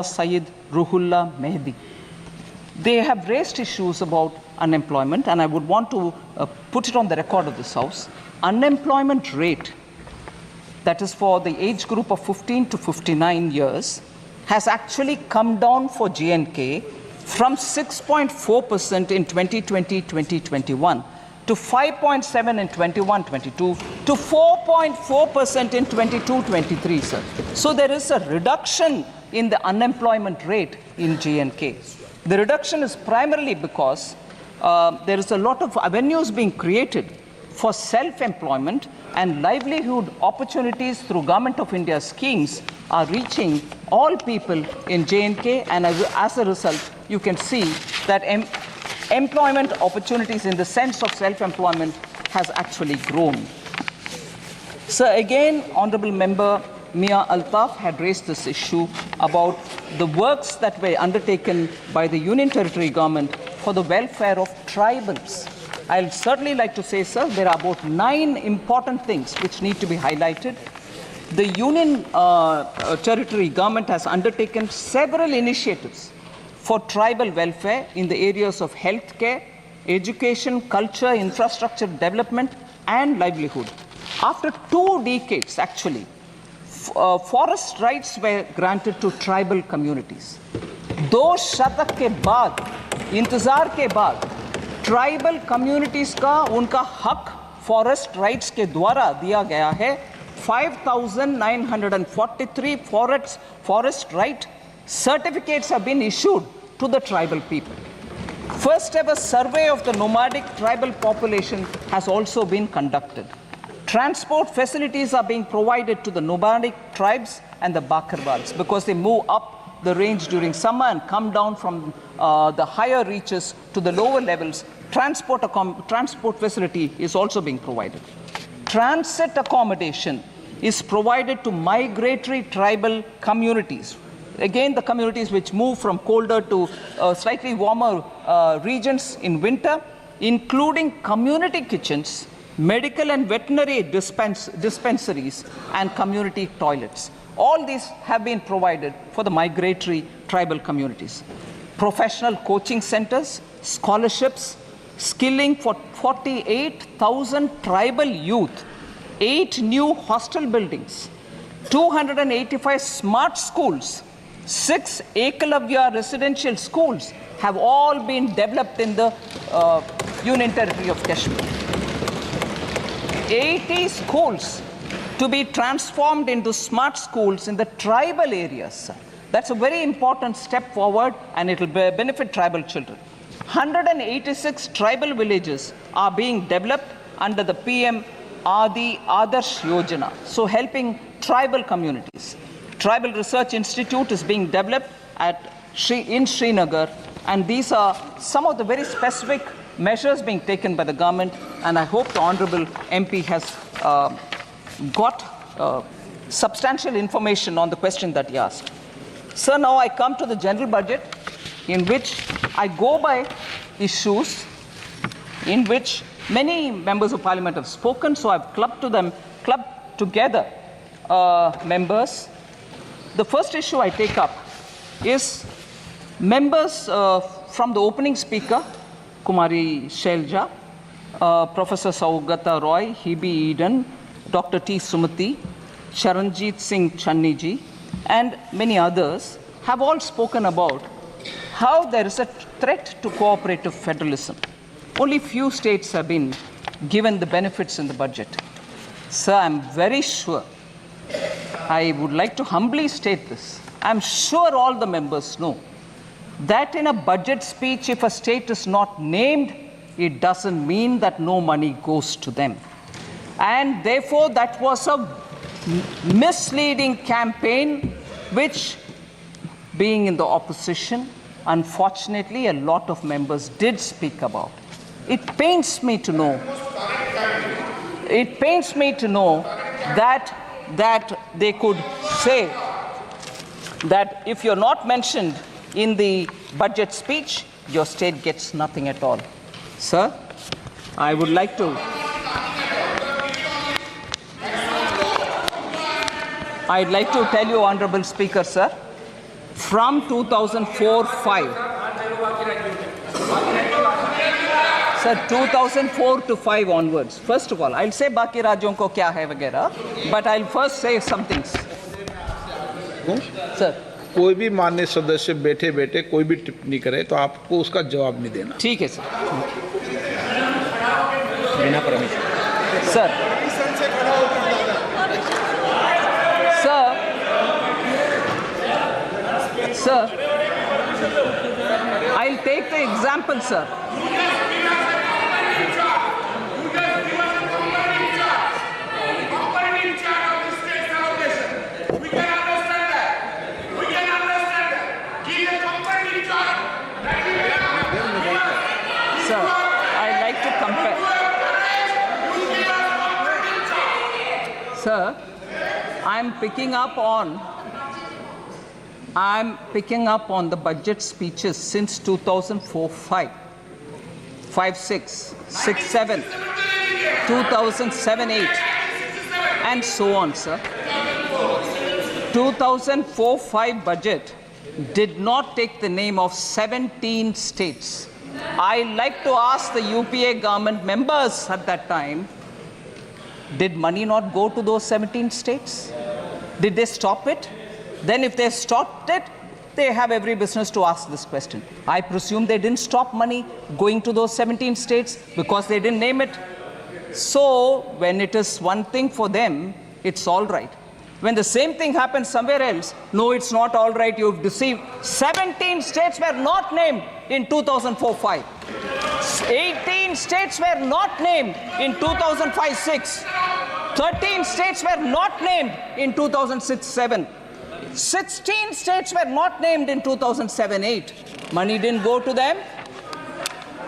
Syed Ruhullah Mehdi. They have raised issues about unemployment, and I would want to put it on the record of this House. Unemployment rate, that is for the age group of 15 to 59 years, has actually come down for J&K from 6.4% in 2020-2021 to 5.7% in 21-22 to 4.4% in 22-23, sir. So there is a reduction in the unemployment rate in J&K. The reduction is primarily because there is a lot of avenues being created for self-employment, and livelihood opportunities through Government of India schemes are reaching all people in J&K, and as a result, you can see that employment opportunities in the sense of self-employment has actually grown. So again, Honorable Member Mia Altaf had raised this issue about the works that were undertaken by the Union Territory government for the welfare of tribals. I'll certainly like to say, sir, there are about 9 important things which need to be highlighted. The Union Territory government has undertaken several initiatives for tribal welfare in the areas of healthcare, education, culture, infrastructure development, and livelihood. After 2 decades, actually, forest rights were granted to tribal communities. 2 शतक के बाद, इंतजार के बाद, tribal communities का उनका हक forest rights के द्वारा दिया गया है. 5,943 forest right certificates have been issued to the tribal people. First ever survey of the nomadic tribal population has also been conducted. Transport facilities are being provided to the nomadic tribes and the Bakarwals because they move up the range during summer and come down from the higher reaches to the lower levels. Transport facility is also being provided. Transit accommodation is provided to migratory tribal communities. Again, the communities which move from colder to slightly warmer regions in winter, including community kitchens, medical and veterinary dispensaries, and community toilets. All these have been provided for the migratory tribal communities. Professional coaching centers, scholarships, skilling for 48,000 tribal youth, 8 new hostel buildings, 285 smart schools, 6 Ekalavya residential schools have all been developed in the Union Territory of Kashmir. 80 schools to be transformed into smart schools in the tribal areas. That's a very important step forward, and it will benefit tribal children. 186 tribal villages are being developed under the PM Adi Adarsh Yojana, so helping tribal communities. Tribal Research Institute is being developed in Srinagar, and these are some of the very specific measures being taken by the government, and I hope the Honourable MP has got substantial information on the question that he asked. Sir, now I come to the general budget, in which I go by issues in which many members of parliament have spoken, so I've clubbed together members. The first issue I take up is members from the opening speaker, Kumari Shelja, Professor Saugata Roy, Hebe Eden, Dr. T. Sumati, Charanjit Singh Channiji, and many others have all spoken about how there is a threat to cooperative federalism. Only few states have been given the benefits in the budget. Sir, I'm very sure, I would like to humbly state this, I'm sure all the members know that in a budget speech, if a state is not named, it doesn't mean that no money goes to them. And therefore, that was a misleading campaign, which, being in the opposition, unfortunately, a lot of members did speak about. It pains me to know that they could say that if you're not mentioned in the budget speech, your state gets nothing at all. Sir, I would like to I'd like to tell you, Honorable Speaker, sir, from 2004-5. Sir, 2004 to 5 onwards. First of all, I'll say बाकी राज्यों को क्या है वगैरह, but I'll first say some things. Sir. कोई भी माननीय सदस्य बैठे बैठे कोई भी टिप्पणी करे तो आपको उसका जवाब नहीं देना। ठीक है सर। बिना permission. Sir. Sir, I'll take the example, sir. Sir, I'd like to compare. Sir, I'm picking up on the budget speeches since 2004-5, 5-6, 6-7, 2007-8, and so on, sir. 2004-5 budget did not take the name of 17 states. I like to ask the UPA government members at that time, did money not go to those 17 states? Did they stop it? Then if they stopped it, they have every business to ask this question. I presume they didn't stop money going to those 17 states because they didn't name it. So when it is one thing for them, it's all right. When the same thing happens somewhere else, no, it's not all right, you've deceived. 17 states were not named in 2004-5. 18 states were not named in 2005-6. 13 states were not named in 2006-7. 16 states were not named in 2007-8. Money didn't go to them.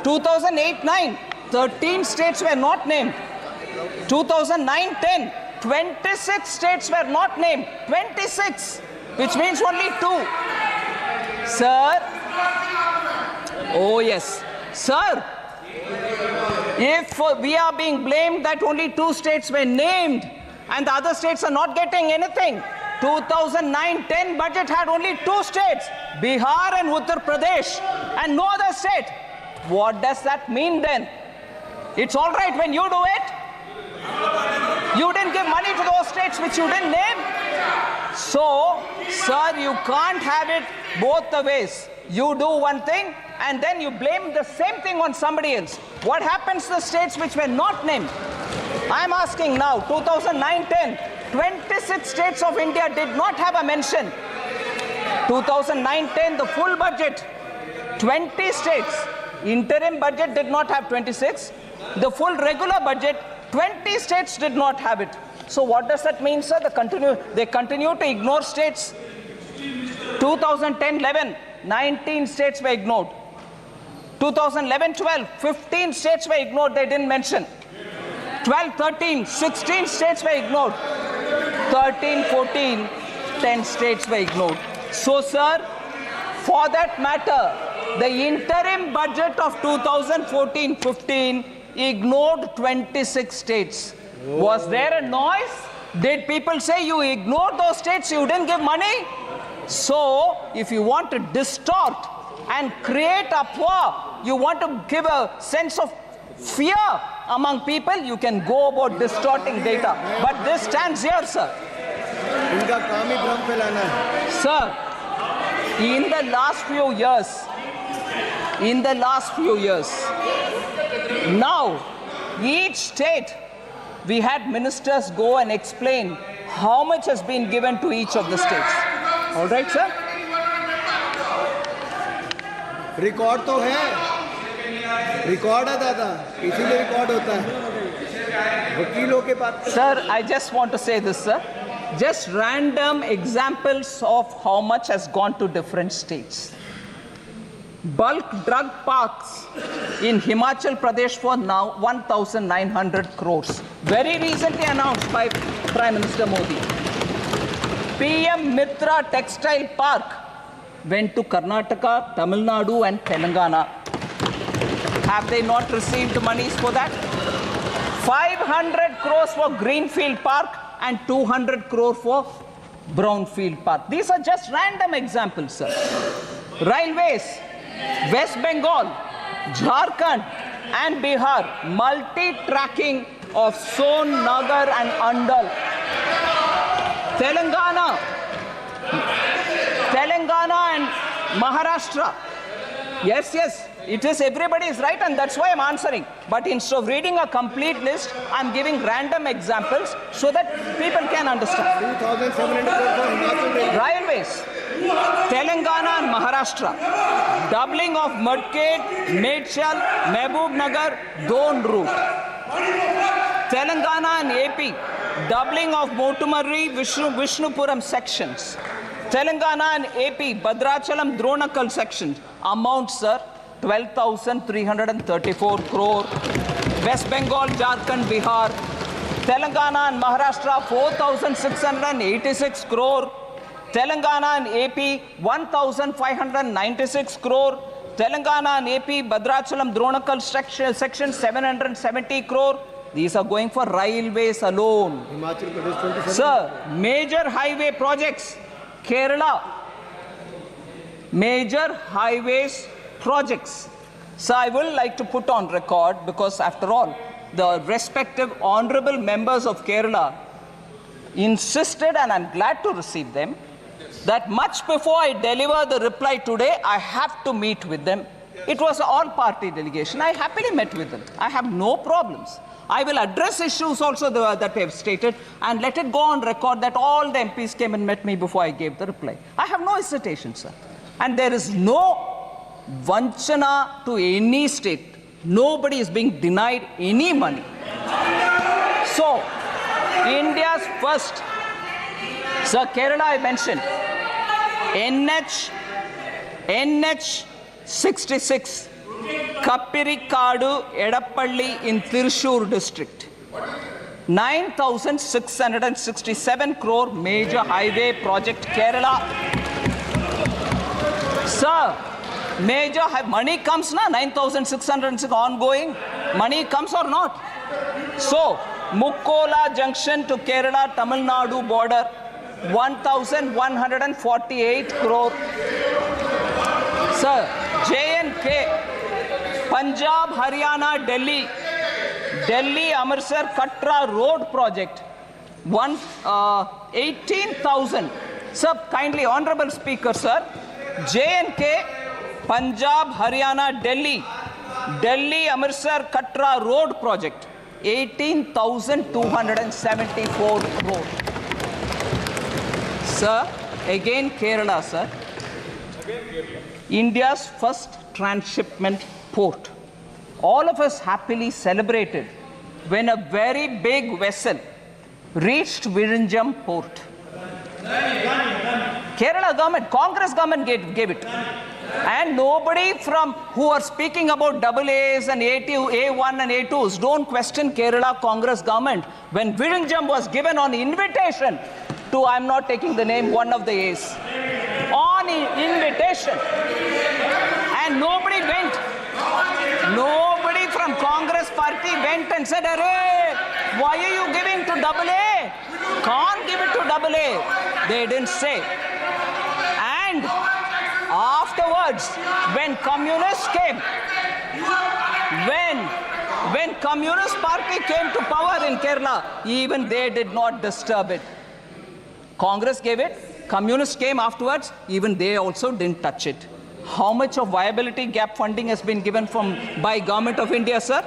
2008-9, 13 states were not named. 2009-10, 26 states were not named. 26, which means only 2. Sir, oh yes. Sir, if we are being blamed that only 2 states were named and the other states are not getting anything, 2009-10 budget had only 2 states, Bihar and Uttar Pradesh, and no other state. What does that mean then? It's all right when you do it. You didn't give money to those states which you didn't name. So, sir, you can't have it both the ways. You do one thing and then you blame the same thing on somebody else. What happens to the states which were not named? I'm asking now, 2009-10, 26 states of India did not have a mention. 2009-10, the full budget, 20 states. Interim budget did not have 26. The full regular budget, 20 states did not have it. So what does that mean, sir? They continue to ignore states. 2010-11, 19 states were ignored. 2011-12, 15 states were ignored, they didn't mention. 12-13, 16 states were ignored. 13-14, 10 states were ignored. So, sir, for that matter, the interim budget of 2014-15 ignored 26 states. Was there a noise? Did people say you ignored those states, you didn't give money? So, if you want to distort and create uproar, you want to give a sense of fear among people, you can go about distorting data. But this stands here, sir. इनका काम ही भ्रम फैलाना है. Sir, in the last few years, now each state, we had ministers go and explain how much has been given to each of the states. All right, sir? Record तो है, record है दादा, इसीलिए रिकॉर्ड होता है. वकीलों के पास. Sir, I just want to say this, sir. Just random examples of how much has gone to different states. Bulk drug parks in Himachal Pradesh for now 1,900 crores. Very recently announced by Prime Minister Modi. PM Mitra Textile Park went to Karnataka, Tamil Nadu and Telangana. Have they not received monies for that? 500 crores for Greenfield Park and 200 crore for brownfield park. These are just random examples, sir. Railways, West Bengal, Jharkhand and Bihar, multi-tracking of Son, Nagar and Andal. Telangana and Maharashtra. Yes, it is, everybody is right, and that's why I'm answering. But instead of reading a complete list, I'm giving random examples so that people can understand. 2,700 crore for Himachal Railway. Railways, Telangana and Maharashtra, doubling of Mudked, Medchal, Mehboob Nagar, Don route. Telangana and AP, doubling of Motumarri, Vishnupuram sections. Telangana and AP, Bhadrachalam, Dronakal sections. Amount, sir, 12,334 crore. West Bengal, Jharkhand, Bihar. Telangana and Maharashtra, 4,686 crore. Telangana and AP, 1,596 crore. Telangana and AP, Bhadrachalam, Dronakal section, 770 crore. These are going for railways alone. Himachal Pradesh 27. Sir, major highway projects. Kerala, major highways projects. So I will like to put on record, because after all, the respective honorable members of Kerala insisted, and I'm glad to receive them, that much before I deliver the reply today, I have to meet with them. It was an all-party delegation. I happily met with them. I have no problems. I will address issues also that they have stated, and let it go on record that all the MPs came and met me before I gave the reply. I have no hesitation, sir. And there is no vanchana to any state. Nobody is being denied any money. So, India's first, sir, Kerala I mentioned, NH 66, Kappirikadu, Edappalli in Thrissur district. 9,667 crore major highway project, Kerala. Sir, major money comes na, 9,606 ongoing. Money comes or not? So, Mukkola junction to Kerala, Tamil Nadu border, 1,148 crore. Sir, J&K, Punjab, Haryana, Delhi, Amritsar, Katra road project, 18,000. Sir, kindly, honorable speaker, sir, J&K, Punjab, Haryana, Delhi, Amritsar, Katra road project, 18,274 crore. Sir, again Kerala, sir. India's first transshipment port. All of us happily celebrated when a very big vessel reached Virinjam port. Kerala government, Congress government gave it. And nobody from who are speaking about AAs and A1 and A2s don't question Kerala Congress government when Virinjam was given on invitation to, I'm not taking the name, one of the A's. On invitation. And nobody went. Nobody from Congress party went and said, "Arey, why are you giving to AA? Can't give it to AA." They didn't say. And afterwards, when communists came, when Communist Party came to power in Kerala, even they did not disturb it. Congress gave it, communists came afterwards, even they also didn't touch it. How much of viability gap funding has been given by Government of India, sir?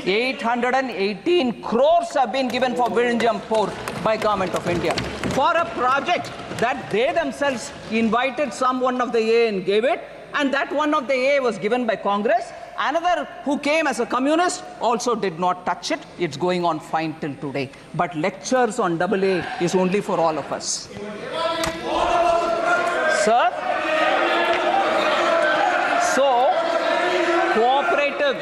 818 crores have been given for Virinjam port by Government of India for a project that they themselves invited one of the A and gave it, and that one of the A was given by Congress. Another who came as a communist also did not touch it. It's going on fine till today. But lectures on AA is only for all of us. Sir? So, cooperative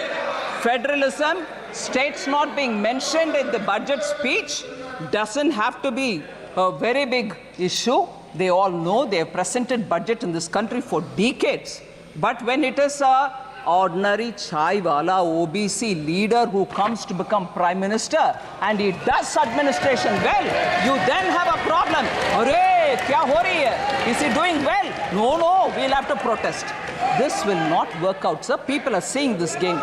federalism, states not being mentioned in the budget speech, doesn't have to be a very big issue. They all know they have presented budget in this country for decades. But when it is a ordinary chai wala OBC leader who comes to become prime minister and he does administration well, you then have a problem. Arey, kya ho rahi hai? Is he doing well? No, we'll have to protest. This will not work out, sir. People are seeing this game.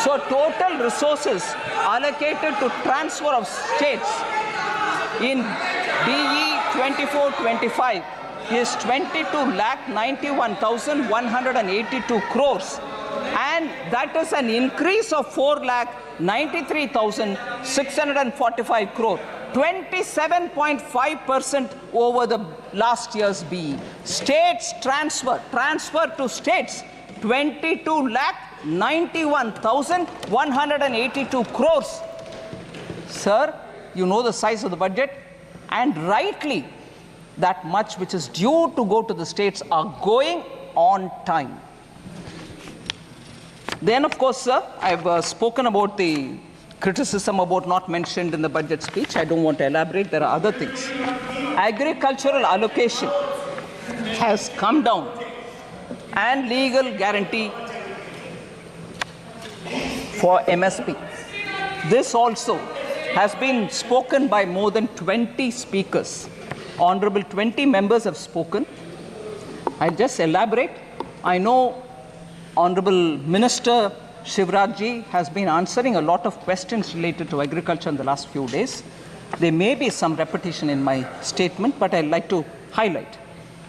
So total resources allocated to transfer of states in DE 24-25 is 22,91,182 crores, and that is an increase of 4,93,645 crore, 27.5% over the last year's BE. States transfer to states, 22,91,182 crores. Sir, you know the size of the budget, and rightly, that much which is due to go to the states are going on time. Then, of course, sir, I've spoken about the criticism about not mentioned in the budget speech. I don't want to elaborate. There are other things. Agricultural allocation has come down, and legal guarantee for MSP. This also has been spoken by more than 20 speakers. Honorable 20 members have spoken. I'll just elaborate. I know Honorable Minister Shivraj Ji has been answering a lot of questions related to agriculture in the last few days. There may be some repetition in my statement, but I'd like to highlight.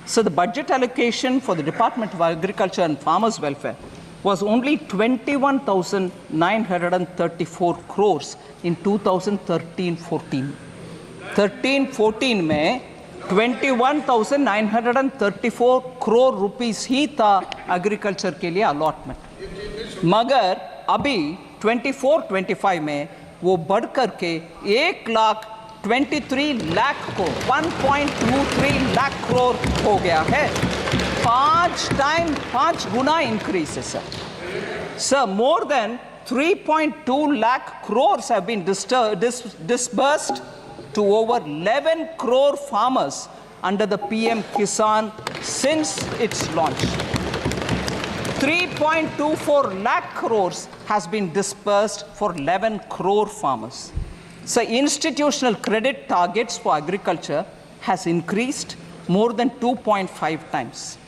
So the budget allocation for the Department of Agriculture and Farmers Welfare was only 21,934 crores in 2013-14. 13-14 में 21,934 crore rupees ही था agriculture के लिए allotment. मगर अभी 24-25 में वो बढ़ करके 1,23 लाख को 1.23 लाख करोड़ हो गया है. 5 गुना increase है, sir. Sir, more than 3.2 lakh crores have been disbursed to over 11 crore farmers under the PM Kisan since its launch. 3.24 lakh crores has been disbursed for 11 crore farmers. So institutional credit targets for agriculture has increased more than 2.5 times.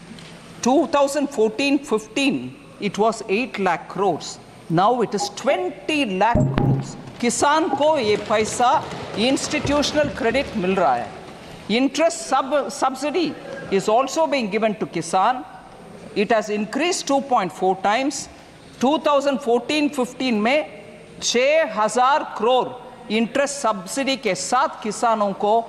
2014-15, it was 8 lakh crores. Now it is 20 lakh crores. किसान को ये पैसा institutional credit मिल रहा है. Interest subsidy is also being given to kisan. It has increased 2.4 times. 2014-15 में 6,000 crore interest subsidy के साथ किसानों को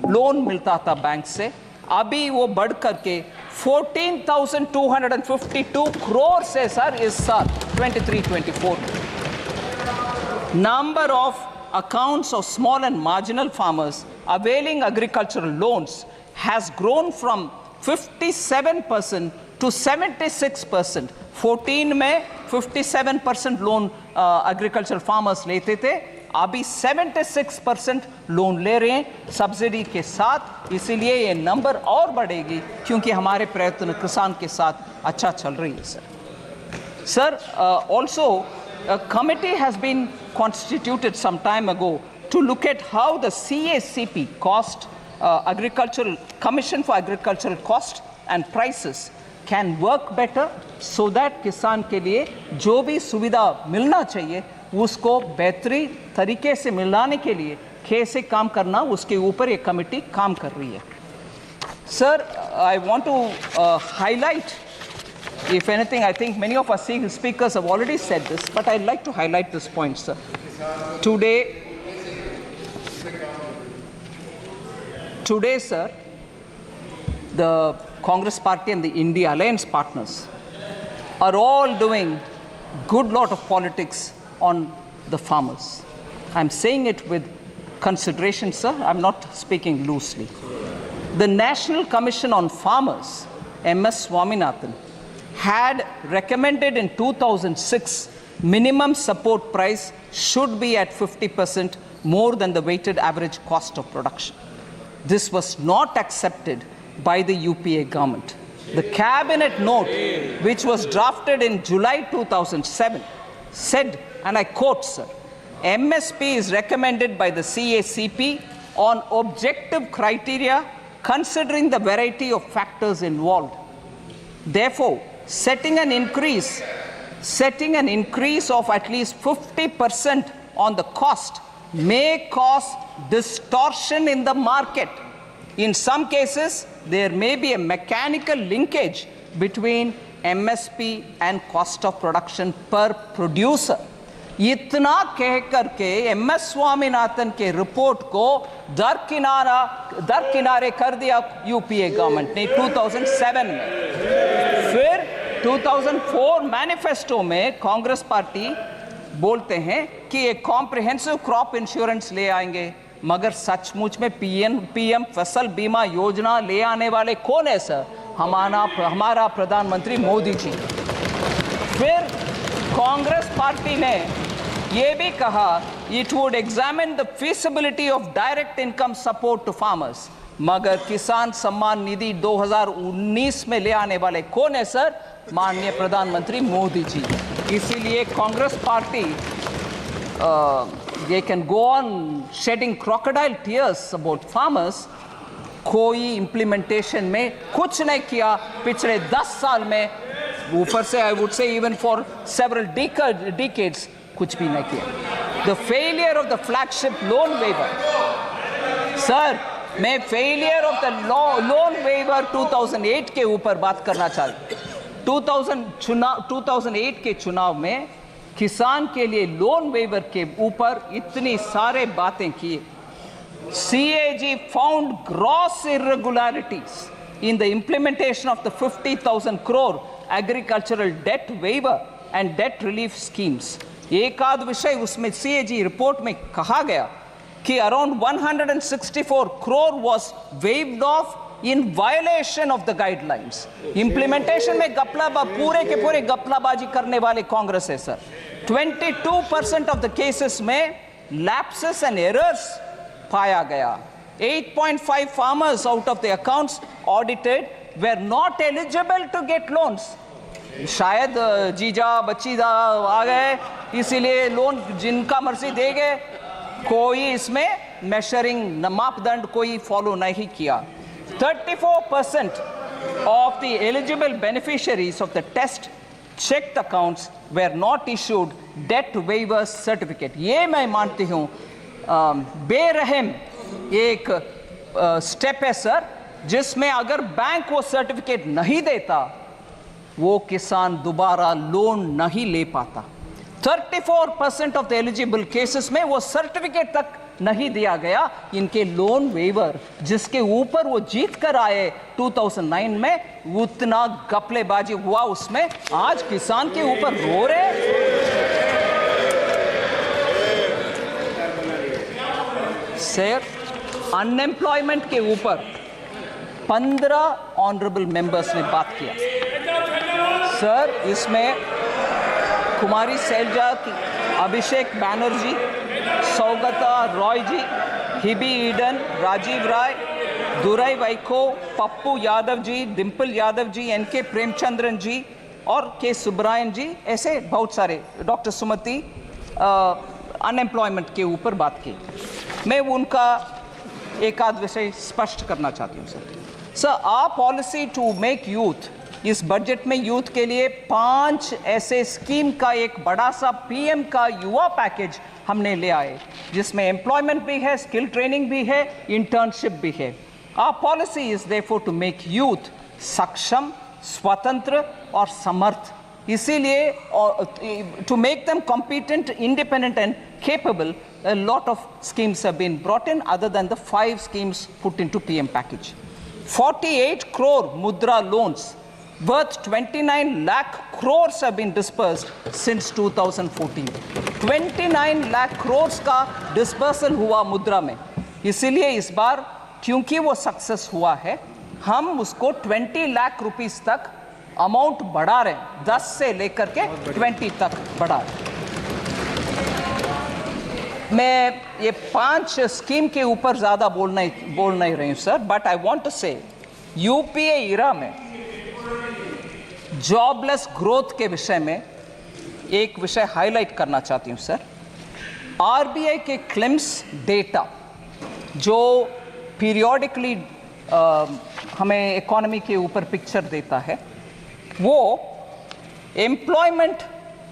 लोन मिलता था बैंक से. अभी वो बढ़ करके 14,252 crore से सर इस साल 23-24. Number of accounts of small and marginal farmers availing agricultural loans has grown from 57% to 76%. 14 में 57% लोन agricultural farmers लेते थे, अभी 76% लोन ले रहे हैं सब्सिडी के साथ. इसीलिए ये नंबर और बढ़ेगी क्योंकि हमारे प्रयत्न किसान के साथ अच्छा चल रही है sir. Sir, also a committee has been constituted some time ago to look at how the CACP cost, Agricultural Commission for Agricultural Cost and Prices can work better so that किसान के लिए जो भी सुविधा मिलना चाहिए उसको बेहतरी तरीके से मिलाने के लिए कैसे काम करना उसके ऊपर ये कमेटी काम कर रही है. Sir, I want to highlight, if anything, I think many of our speakers have already said this, but I'd like to highlight this point, sir. Today, sir, the Congress Party and the India Alliance partners are all doing good lot of politics on the farmers. I'm saying it with consideration, sir. I'm not speaking loosely. The National Commission on Farmers, MS Swaminathan, had recommended in 2006 minimum support price should be at 50% more than the weighted average cost of production. This was not accepted by the UPA government. The cabinet note, which was drafted in July 2007, said, and I quote, sir, MSP is recommended by the CACP on objective criteria considering the variety of factors involved. Therefore, setting an increase of at least 50% on the cost may cause distortion in the market. In some cases, there may be a mechanical linkage between MSP and cost of production per producer. इतना कह करके MS Swaminathan के report को दरकिनारे कर दिया UPA government ने 2007 में। फिर 2004 मैनिफेस्टो में कांग्रेस पार्टी बोलते हैं कि एक कॉम्प्रिहेंसिव क्रॉप इंश्योरेंस ले आएंगे, मगर सचमुच में पीएम फसल बीमा योजना ले आने वाले कौन है सर? हमारा प्रधानमंत्री मोदी जी। फिर कांग्रेस पार्टी ने ये भी कहा it would examine the feasibility of direct income support to farmers, मगर किसान सम्मान निधि 2019 में ले आने वाले कौन है सर? माननीय प्रधानमंत्री मोदी जी। इसीलिए Congress party they can go on shedding crocodile tears about farmers, कोई implementation में कुछ नहीं किया पिछले 10 साल में, ऊपर से I would say even for several decades कुछ भी नहीं किया. The failure of the flagship loan waiver, sir, मैं failure of the loan waiver 2008 के ऊपर बात करना चाहता हूँ. 2008 के चुनाव में किसान के लिए लोन वेवर के ऊपर इतनी सारे बातें की. CAG found gross irregularities in the implementation of the 50,000 crore agricultural debt waiver and debt relief schemes. एक आध विषय उसमें CAG रिपोर्ट में कहा गया कि around 164 crore was waived off in violation of the guidelines. Implementation में पूरे के पूरे गपलाबाजी करने वाले कांग्रेस है सर. 22% of the cases में lapses and errors पाया गया. 8.5 farmers out of the accounts audited were not eligible to get loans. शायद जीजा बच्चीदा आ गए इसीलिए लोन जिनका मर्जी दे गए, कोई इसमें मेजरिंग मापदंड कोई फॉलो नहीं किया. 34% of the eligible beneficiaries of the test checked accounts were not issued debt waiver certificate. ये मैं मानती हूँ बेरहम एक स्टेप है सर, जिसमें अगर बैंक वो सर्टिफिकेट नहीं देता वो किसान दोबारा लोन नहीं ले पाता. 34% of the eligible cases में वो सर्टिफिकेट तक नहीं दिया गया. इनके लोन वेवर जिसके ऊपर वो जीत कर आए 2009 में, उतना गपलेबाजी हुआ उसमें, आज किसान के ऊपर रो रहे. सर, अनएम्प्लॉयमेंट के ऊपर 15 ऑनरेबल मेंबर्स ने बात किया. सर, इसमें कुमारी सैलजा की, अभिषेक बैनर्जी, सौगता रॉय जी, हिबी ईडन, राजीव राय, दुराई वाइको, पप्पू यादव जी, डिम्पल यादव जी, एनके प्रेमचंद्रन जी और के सुब्रायन जी, ऐसे बहुत सारे, डॉक्टर सुमति, अनएम्प्लॉयमेंट के ऊपर बात की. मैं उनका एक आध विषय स्पष्ट करना चाहती हूँ sir. Sir, our policy to make youth, इस बजट में यूथ के लिए 5 ऐसे स्कीम का एक बड़ा सा पीएम का युवा पैकेज हमने ले आए, जिसमें एम्प्लॉयमेंट भी है, स्किल ट्रेनिंग भी है, इंटर्नशिप भी है. Our policy is therefore to make youth सक्षम, स्वतंत्र और समर्थ. इसीलिए to make them competent, independent and capable, a lot of schemes have been brought in other than the 5 schemes put into PM package. 48 crore mudra loans worth 29 lakh crores have been dispersed since 2014. 29 lakh crores का dispersal हुआ मुद्रा में. इसीलिए इस बार क्योंकि वो success हुआ है, हम उसको 20 लाख रुपीस तक अमाउंट बढ़ा रहे हैं. 10 से लेकर के 20 तक बढ़ा रहे हैं. मैं ये 5 स्कीम के ऊपर ज़्यादा बोल नहीं रही हूँ sir, but I want to say UPA era में जॉबलेस ग्रोथ के विषय में एक विषय हाईलाइट करना चाहती हूं सर। आरबीआई के क्लेम्स डेटा जो पीरियोडिकली हमें इकोनॉमी के ऊपर पिक्चर देता है, वो एम्प्लॉयमेंट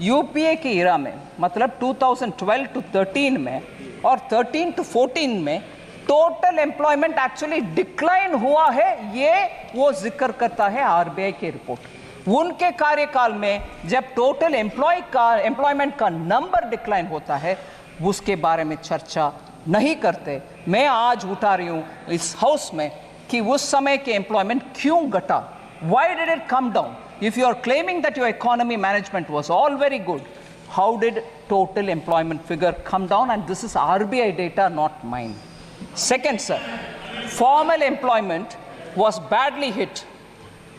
यूपीए के इरा में, मतलब 2012 to 13 में और 13 to 14 में टोटल एम्प्लॉयमेंट एक्चुअली डिक्लाइन हुआ है, ये वो जिक्र करता है आरबीआई की रिपोर्ट। उनके कार्यकाल में जब टोटल एम्प्लॉयमेंट का नंबर डिक्लाइन होता है, उसके बारे में चर्चा नहीं करते। मैं आज उठा रही हूं इस हाउस में कि उस समय के एम्प्लॉयमेंट क्यों घटा, why did it come down? If you are claiming that your economy management was all very good, how did total employment figure come down? And this is RBI data, not mine. Second, sir, formal employment was badly hit.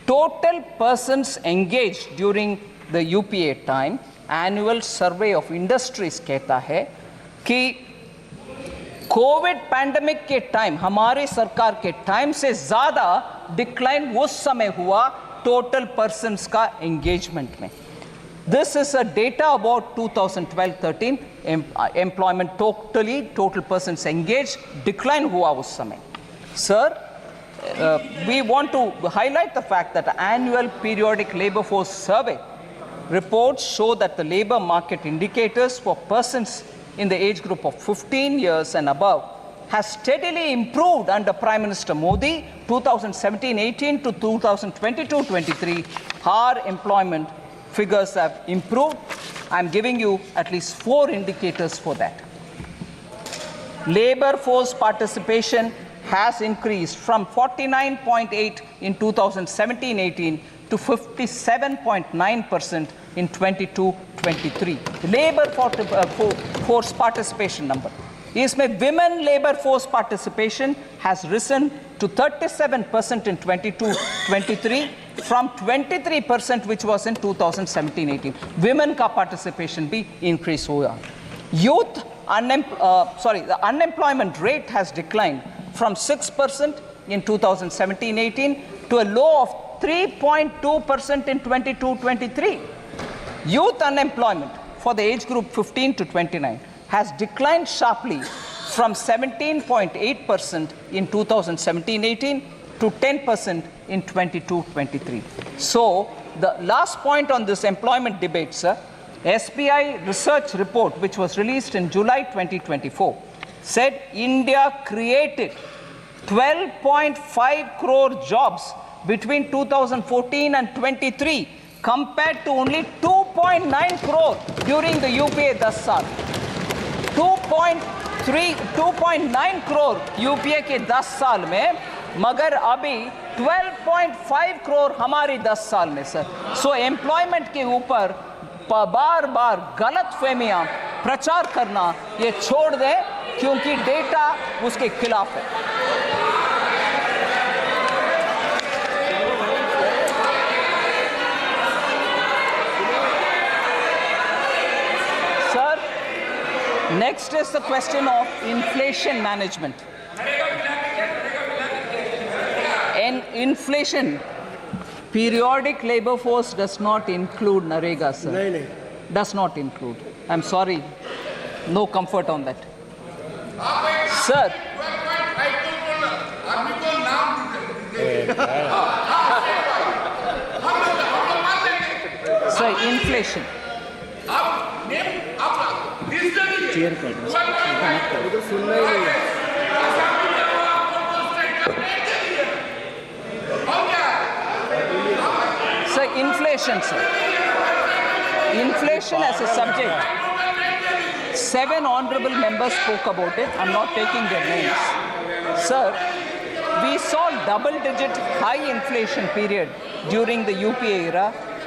Total persons engaged during the UPA time, annual survey of industries कहता है कि Covid pandemic के time, हमारे सरकार के time से ज्यादा decline उस समय हुआ टोटल पर्सन्स का एंगेजमेंट में। This is a data about 2012-13 employment total persons engage decline हुआ उस समय। Sir, we want to highlight the fact that the annual periodic labor force survey reports show that the labor market indicators for persons in the age group of 15 years and above has steadily improved under Prime Minister Modi 2017-18 to 2022-23. Our employment figures have improved. I'm giving you at least 4 indicators for that. Labor force participation has increased from 49.8 in 2017-18 to 57.9% in 22-23. Labor force participation number. इसमें women labor force participation has risen to 37% in 22-23 from 23% which was in 2017-18. Women का participation भी increase हुआ. Youth the unemployment rate has declined from 6% in 2017-18 to a low of 3.2% in 22-23. Youth unemployment for the age group 15 to 29 has declined sharply from 17.8% in 2017-18 to 10% in 22-23. So the last point on this employment debate, sir, SBI research report which was released in July 2024 said India created 12.5 crore jobs between 2014 and 23 compared to only 2.9 crore during the UPA 10 साल। 2.9 crore UPA के 10 साल में, मगर अभी 12.5 करोड़ हमारी 10 साल में sir. सो employment के ऊपर बार बार गलत फहमियां प्रचार करना ये छोड़ दें, क्योंकि डेटा उसके खिलाफ है। Next is the question of inflation management. And inflation, periodic labor force does not include Narega, sir. नहीं. Does not include. I'm sorry. No comfort on that. Sir. Sir, inflation. Chair कर उधर सुनना ही नहीं है। Sir, inflation, sir. Inflation as a subject. 7 honorable members spoke about it. I'm not taking their names. Sir, we saw double-digit high inflation period during the UPA era,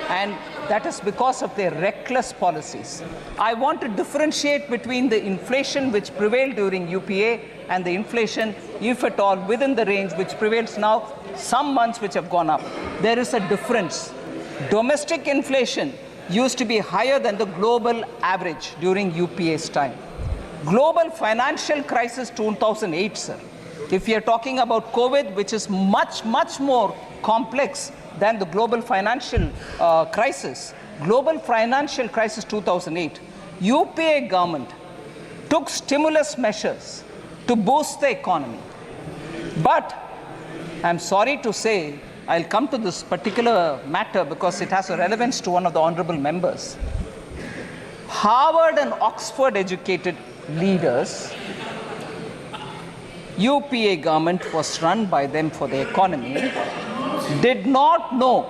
and that is because of their reckless policies. I want to differentiate between the inflation which prevailed during UPA and the inflation, if at all, within the range which prevails now, some months which have gone up. There is a difference. Domestic inflation used to be higher than the global average during UPA's time. Global financial crisis 2008, sir. If we are talking about COVID, which is much, much more complex than the global financial crisis, global financial crisis 2008, UPA government took stimulus measures to boost the economy. But I'm sorry to say, I'll come to this particular matter because it has a relevance to one of the honorable members. Harvard and Oxford educated leaders, UPA government was run by them for the economy, did not know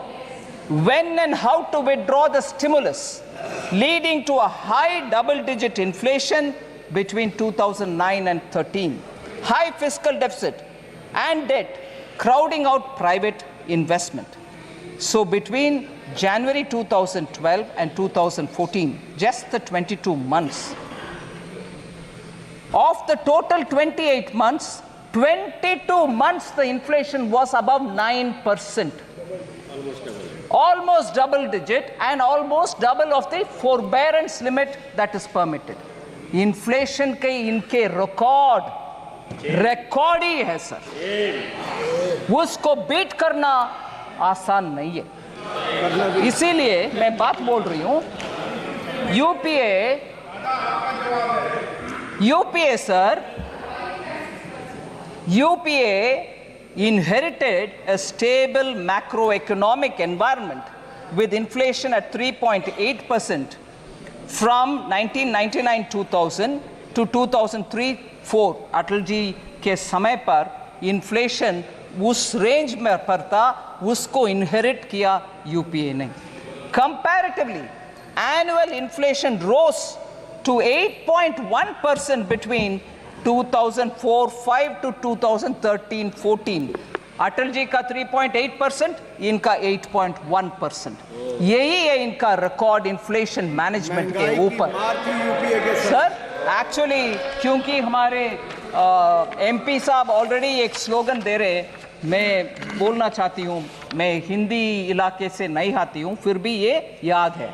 when and how to withdraw the stimulus, leading to a high double-digit inflation between 2009 and 13, high fiscal deficit and debt, crowding out private investment. So between January 2012 and 2014, just the 22 months, of the total 28 months, 22 months the inflation was above 9%. Almost double digit and almost double of the forbearance limit that is permitted. Inflation के इनके record ही है sir, उसको beat करना आसान नहीं है. इसीलिए मैं बात बोल रही हूं, UPA sir, UPA inherited a stable macroeconomic environment with inflation at 3.8% from 1999-2000 to 2003-04. Atal ji के समय पर इन्फ्लेशन उस रेंज में पर था, उसको इनहेरिट किया UPA ने. Comparatively, annual inflation rose to 8.1% between 2004-05 to 2013-14. Atal ji का 3.8%, इनका 8.1%. यही है इनका रिकॉर्ड इन्फ्लेशन मैनेजमेंट के ऊपर. सर एक्चुअली क्योंकि हमारे MP साहब ऑलरेडी एक स्लोगन दे रहे, मैं बोलना चाहती हूँ, मैं हिंदी इलाके से नहीं आती हूँ, फिर भी ये याद है,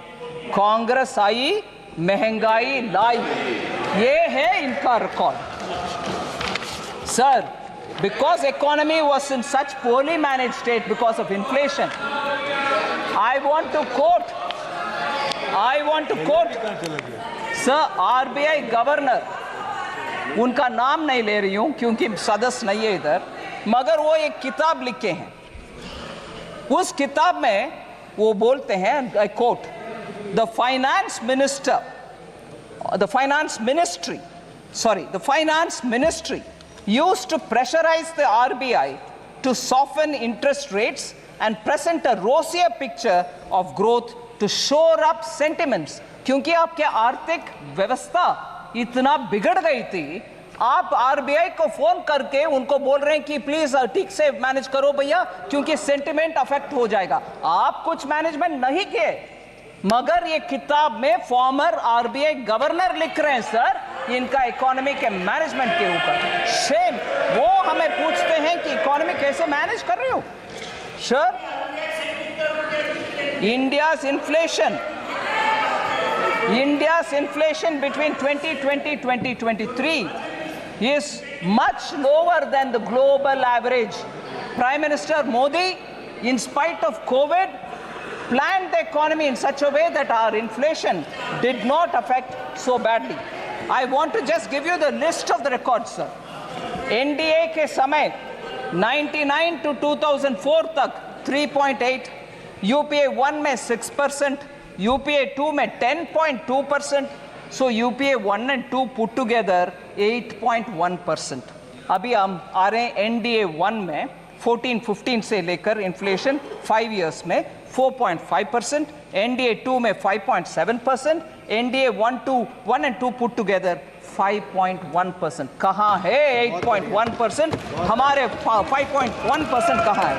कांग्रेस आई महंगाई लाई, ये है इनका record. Sir, because economy was in such poorly managed state because of inflation, I want to quote sir, RBI governor, उनका नाम नहीं ले रही हूं क्योंकि सदस्य नहीं है इधर, मगर वो एक किताब लिखे हैं. उस किताब में वो बोलते हैं, I quote, the finance ministry used to pressurize the RBI to soften interest rates and present a rosier picture of growth to shore up sentiments. क्योंकि आपके आर्थिक व्यवस्था इतना बिगड़ गई थी, आप RBI को फोन करके उनको बोल रहे हैं कि प्लीज ठीक से मैनेज करो भैया, क्योंकि सेंटिमेंट अफेक्ट हो जाएगा. आप कुछ मैनेजमेंट नहीं किए, मगर ये किताब में फॉर्मर RBI गवर्नर लिख रहे हैं सर इनका इकोनॉमी के मैनेजमेंट के ऊपर. शेम. वो हमें पूछते हैं कि इकोनॉमी कैसे मैनेज कर रहे हो. Sir, India's inflation between 2020-2023 is much lower than the global average. Prime Minister Modi, in spite of COVID, planned the economy in such a way that our inflation did not affect so badly. I want to just give you the list of the records, sir. NDA के समय 99 to 2004 तक 3.8, UPA 1 में 6%, UPA 2 में 10.2%, so UPA 1 and 2 put together 8.1%. अभी हम आ रहे हैं NDA 1 में 14-15 से लेकर इन्फ्लेशन 5 years में 4.5%, NDA 2 में 5.7%, NDA 1 and 2 put together 5.1%. कहाँ है 8.1%? हमारे 5.1% कहाँ है?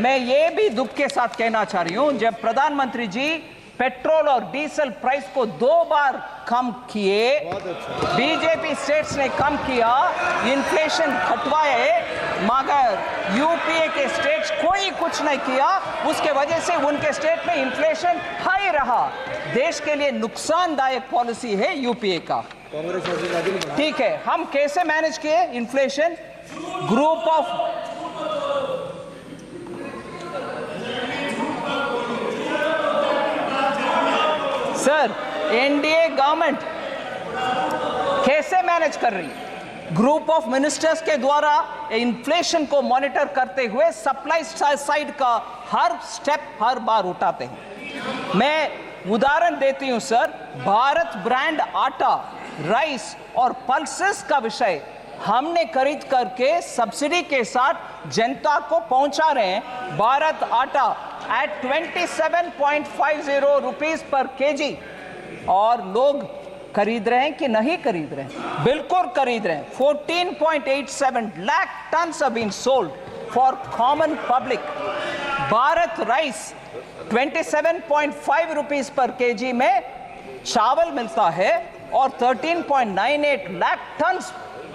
मैं ये भी दुख के साथ कहना चाह रही हूँ, जब प्रधानमंत्री जी पेट्रोल और डीजल प्राइस को 2 बार कम किए, बीजेपी स्टेट्स ने कम किया, इन्फ्लेशन घटवाए, मगर यूपीए के स्टेट्स कोई कुछ नहीं किया, उसके वजह से उनके स्टेट में इन्फ्लेशन हाई रहा। देश के लिए नुकसानदायक पॉलिसी है यूपीए का। ठीक है, हम कैसे मैनेज किए inflation? Group of sir, NDA government कैसे मैनेज कर रही है? ग्रुप ऑफ मिनिस्टर्स के द्वारा इन्फ्लेशन को मॉनिटर करते हुए सप्लाई साइड का हर स्टेप हर बार उठाते हैं। मैं उदाहरण देती हूं सर, भारत ब्रांड आटा, राइस और पल्सेस का विषय हमने खरीद करके सब्सिडी के साथ जनता को पहुंचा रहे हैं। भारत आटा एट 27.50 रुपीस पर केजी, और लोग खरीद रहे हैं कि नहीं खरीद रहे हैं? बिल्कुल खरीद रहे हैं। 14.87 lakh tons have been sold for common public. Bharat rice 27.5 rupees per KG में चावल मिलता है और 13.98 लाख टन्स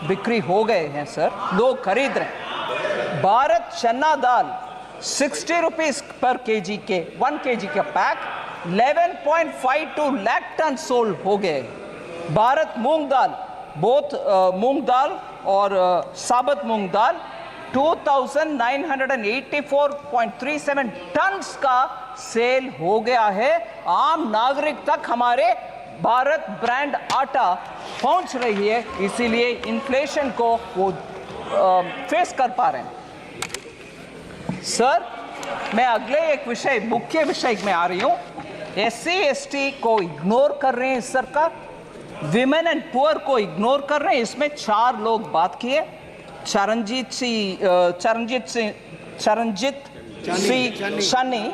बिक्री हो गए हैं सर, लोग खरीद रहे हैं। भारत चना दाल 60 रुपीस पर केजी के 1 केजी का पैक 11.52 लाख टन सोल्ड हो गए। भारत मूंग दाल, बोथ मूंग दाल और साबुत मूंग दाल 2984.37 टन्स का सेल हो गया है। आम नागरिक तक हमारे भारत ब्रांड आटा पहुंच रही है, इसीलिए इन्फ्लेशन को वो फेस कर पा रहे हैं। सर, मैं अगले एक विषय, मुख्य विषय में आ रही हूं। एससी एसटी को इग्नोर कर रहे हैं सरकार, विमेन एंड पुअर को इग्नोर कर रहे हैं। इसमें 4 लोग बात किए, चरणजीत शनी,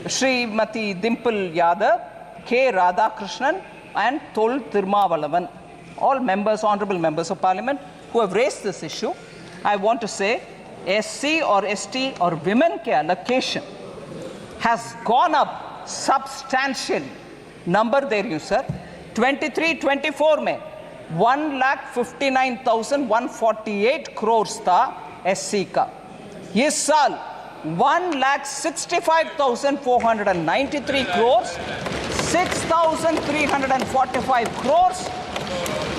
श्रीमती डिम्पल यादव, के Radhakrishnan and Thol Tirmavalavan, all members, honorable members of parliament who have raised this issue. I want to say SC or ST or women ke allocation has gone up substantially. Number there you sir, 23-24 में 1,59,148 crores था SC का। इस साल 1,65,493 crores, 6,345 crores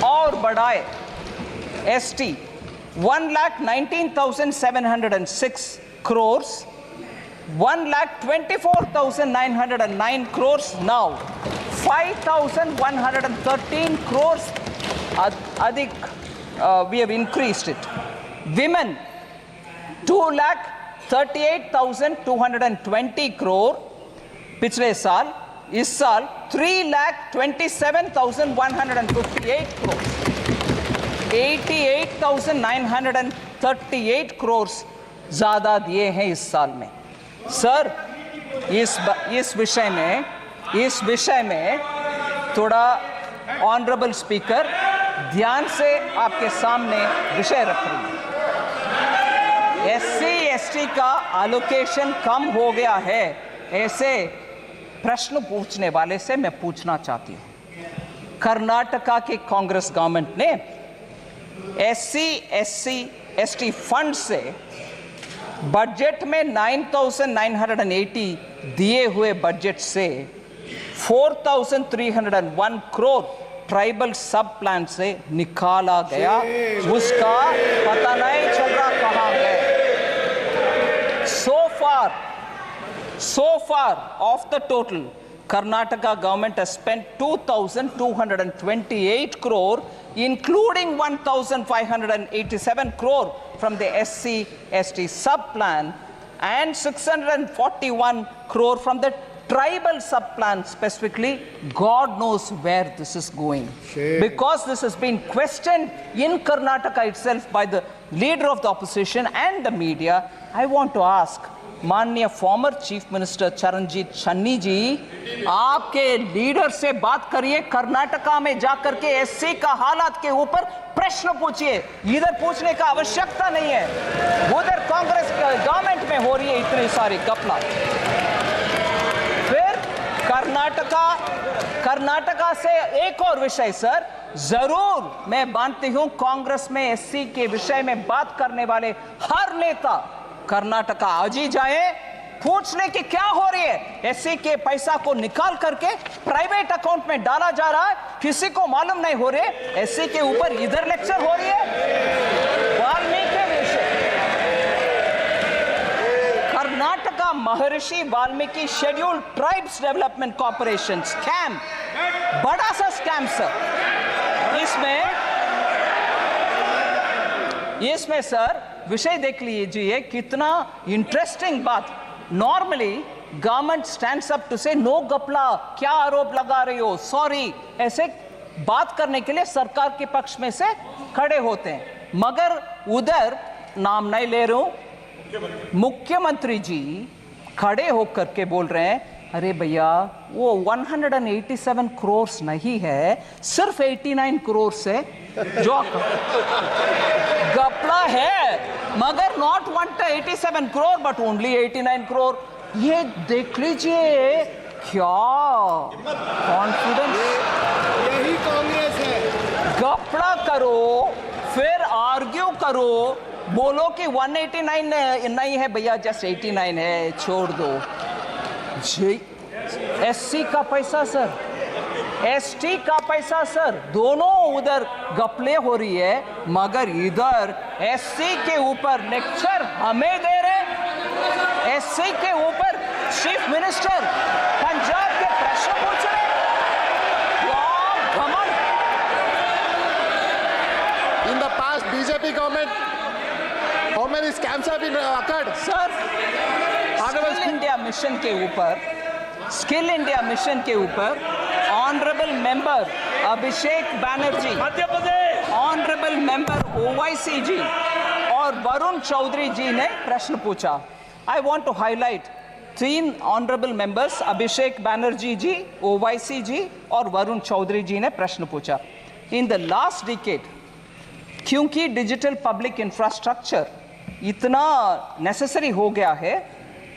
और बढ़ाए। ST 1,19,706 crores, 1,24,909 crores, now 5,113 crores अधिक, we have increased it. Women 2,38,220 crore पिछले साल, इस साल 3,27,158 crore, 88,938 crores ज्यादा दिए हैं इस साल में। सर, इस विषय में थोड़ा ऑनरेबल स्पीकर ध्यान से आपके सामने विषय रख रही है। SC ST का एलोकेशन कम हो गया है, ऐसे प्रश्न पूछने वाले से मैं पूछना चाहती हूं। कर्नाटका की कांग्रेस गवर्नमेंट ने SC SC ST फंड से बजट में 9,980 दिए हुए बजट से 4,301 करोड़ ट्राइबल सब प्लान से निकाला गया, उसका पता नहीं चल रहा कहां गए। So far of the total, Karnataka government has spent 2,228 crore, including 1,587 crore from the SC ST sub plan and 641 crore from the tribal sub plan specifically. God knows where this is going. Because this has been questioned in Karnataka itself by the leader of the opposition and the media. I want to ask माननीय former chief minister Charanjit Shanni जी, आपके leader से बात करिए, कर्नाटका में जाकर के SC का हालात के ऊपर प्रश्न पूछिए। इधर पूछने का आवश्यकता नहीं है, उधर कांग्रेस गवर्नमेंट में हो रही है इतनी सारी घपला। फिर कर्नाटका से एक और विषय सर, जरूर मैं मानती हूं कांग्रेस में एससी के विषय में बात करने वाले हर नेता कर्नाटका आज ही जाए, पूछ ले कि क्या हो रही है। एससी के पैसा को निकाल करके प्राइवेट अकाउंट में डाला जा रहा है, किसी को मालूम नहीं हो रहे। एससी के ऊपर इधर लेक्चर हो रही है। वाल्मीकि विषय, कर्नाटका महर्षि Valmiki scheduled tribes development corporation scam, बड़ा सा स्कैम सर। इसमें सर विषय देख लीजिए, कितना इंटरेस्टिंग बात। Normally government stands up to say no गपला, क्या आरोप लगा रही हो, सॉरी, ऐसे बात करने के लिए सरकार के पक्ष में से खड़े होते हैं। मगर उधर नाम नहीं ले रहा हूं, मुख्यमंत्री जी खड़े होकर के बोल रहे हैं, अरे भैया वो 187 करोड़ नहीं है, सिर्फ 89 करोड़ है जो गपला है, मगर not 187 crore but only 89 crore. ये देख लीजिए क्या कॉन्फिडेंस, यही कांग्रेस है। गपला करो फिर आर्ग्यू करो, बोलो कि 189 नहीं है भैया, जस्ट 89 है, छोड़ दो। एससी का पैसा सर, एसटी का पैसा सर, दोनों उधर गपले हो रही है, मगर इधर एससी के ऊपर लेक्चर हमें दे रहे। एससी के ऊपर चीफ मिनिस्टर पंजाब के प्रश्न पूछ रहे। In the past BJP government, how many scams have been occurred? Sir Skill India Mission के ऊपर, स्किल इंडिया मिशन के ऊपर honourable member Abhishek Banerjee, honourable member Owaisi ji और वरुण चौधरी जी ने प्रश्न पूछा। I want to highlight 3 honourable members, Abhishek Banerjee ji, Owaisi ji और वरुण चौधरी जी ने प्रश्न पूछा। इन द लास्ट डिकेड, क्योंकि डिजिटल पब्लिक इंफ्रास्ट्रक्चर इतना नेसेसरी हो गया है,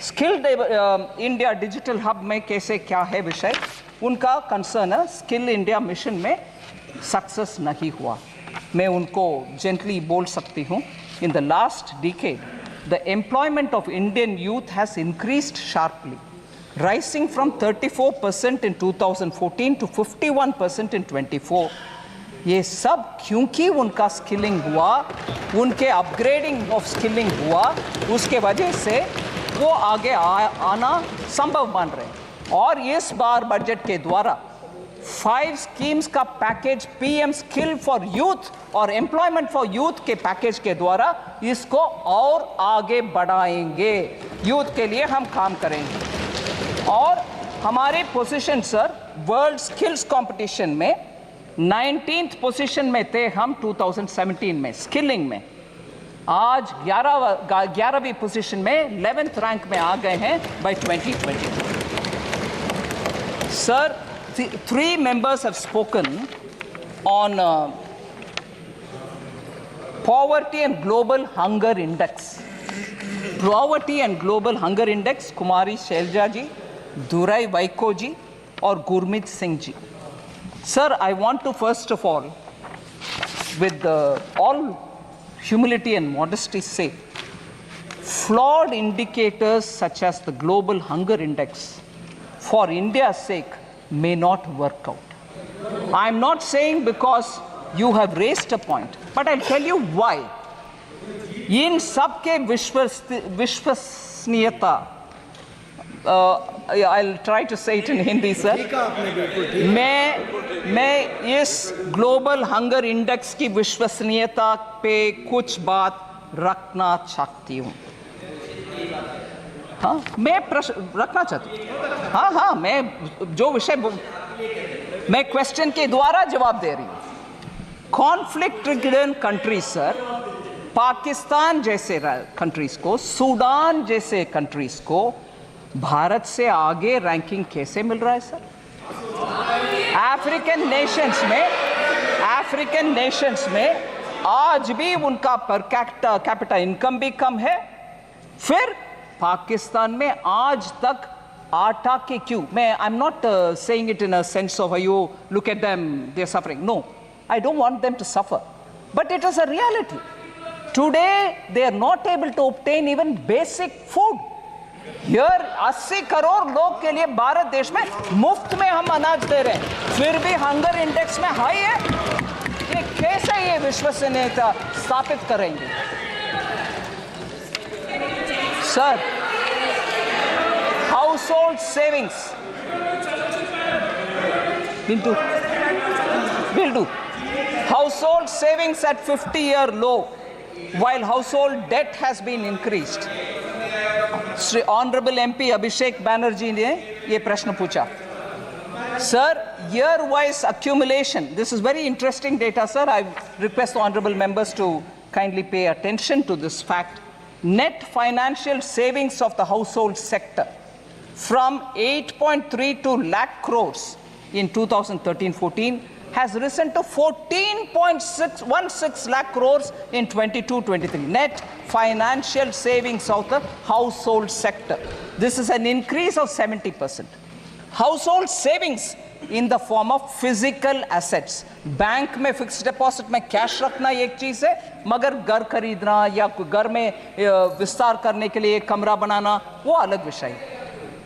स्किल इंडिया डिजिटल हब में कैसे क्या है विषय, उनका कंसर्न है। स्किल इंडिया मिशन में सक्सेस नहीं हुआ। मैं उनको जेंटली बोल सकती हूँ, in the last decade the employment of Indian youth has increased sharply, rising from 34% in 2014 to 51% in 24। ये सब क्योंकि उनका स्किलिंग हुआ, उनके अपग्रेडिंग ऑफ स्किलिंग हुआ, उसके वजह से वो आगे आना संभव बन रहे। और इस बार बजट के द्वारा 5 स्कीम्स का package, PM skill for youth और एम्प्लॉयमेंट फॉर यूथ के पैकेज के द्वारा इसको और आगे बढ़ाएंगे। यूथ के लिए हम काम करेंगे। और हमारे position sir world skills competition में 19th पोजीशन में थे हम 2017 में स्किलिंग में। आज 11वीं पोजीशन में 11th रैंक में आ गए हैं bye 2020। Sir 3 members have spoken on poverty and global hunger index. Poverty and global hunger index, कुमारी शैलजा जी, दुराई वाइको जी और Gurmeet Singh ji. Sir, I want to first of all, with all humility and modesty say, flawed indicators such as the global hunger index for India's sake may not work out. I'm not saying because you have raised a point, but I'll tell you why. इन सब के विश्वसनीयता, I'll try to say it in Hindi, sir. मैं इस global hunger index की विश्वसनीयता पे कुछ बात रखना चाहती हूँ। हाँ, मैं प्रश्न रखना चाहती हूँ। हाँ, मैं जो विषय मैं क्वेश्चन के द्वारा जवाब दे रही हूँ। Conflict ridden countries sir, Pakistan जैसे कंट्रीज को, सूडान जैसे कंट्रीज को भारत से आगे रैंकिंग कैसे मिल रहा है सर? अफ्रीकन नेशंस में आज भी उनका पर कैपिटा इनकम भी कम है। फिर पाकिस्तान में आज तक आटा के क्यों, मैं I am not saying it in a sense of you look at them they are suffering, no, I don't want them to suffer. But it is a reality. Today, they are not able to obtain even basic food. Here, 80 crore लोग के लिए भारत देश में मुफ्त में हम अनाज दे रहे हैं, फिर भी हंगर इंडेक्स में हाई है। ये कैसे ये विश्वसनीयता स्थापित करेंगे? Sir, household savings. Will do. Household savings at 50-year low, while household debt has been increased. Sri Honorable MP Abhishek Banerjee ने ये प्रश्न पूछा. Sir, year-wise accumulation. This is very interesting data, sir. I request the honorable members to kindly pay attention to this fact. Net financial savings of the household sector from 8.32 lakh crores in 2013-14 has risen to 14.616 lakh crores in 22-23. Net financial savings of the household sector. This is an increase of 70%. Household savings in the form of physical assets. Bank में fixed deposit में cash रखना एक चीज है, मगर घर खरीदना या घर में विस्तार करने के लिए कमरा बनाना वो अलग विषय है.